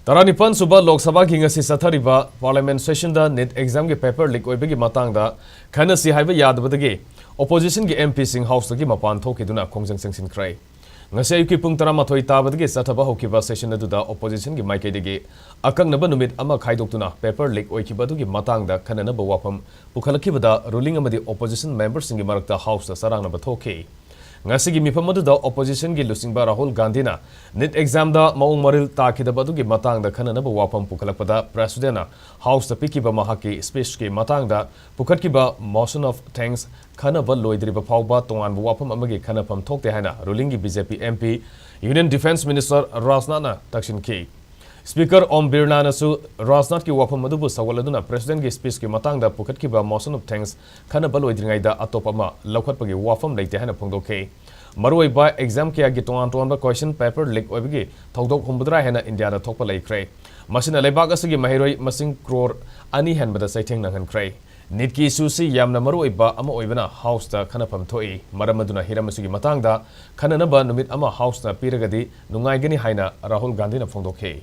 Taranipan suba Lok Sabha ki ngasi sathariba Parliament session da NEET exam ki paper leak oibagi matangda khannashi haiba yadabagi opposition ki MP sing house ki Mapan Thoktuna Khongjang Changsinkhre ngasi ayuki pung 12 tabadagi sathaba hokiba session aduda opposition ki maikaidagi akaknaba numit ama khaidoktuna paper leak oikiba dugi matangda khananaba wafam pukhalakibada ruling amadi opposition members singi marakta house da sarangnaba thoke ngasi mifam aduda opposition gi lusingba Rahul Gandhi na NEET exam da maung maril takidaba dugi matangda khananaba wafam pukhalakpada president house da pikiba mahaki speech ki matangda pukhatkiba motion of thanks khanaba loidriba phawba tonganba wafam amagi khanapam thokte haina ruling gi BJP MP Union Defense Minister Rajnath na takshin ki Speaker Om Birla nasu Rajnath ki wafam adubu sawaladuna president gi speech ki matangda pukhatkiba motion of thanks khanaba loidringaida atopama laukhatpagi wafam leite haina phongdokhe Maroi by exam kia gi tongan question paper leak oibagi thodok humbudra hena India da thokpa laikre masina leibak asigi mahiroi masing crore ani henbada saitheng nanghankre NEET ki issue si yamna maroi ba ama oibana house da khanapam thoi maramaduna hiramasugi matangda khananaba numit ama house na piragadi nungaigani haina Rahul Gandhi na phongdokhe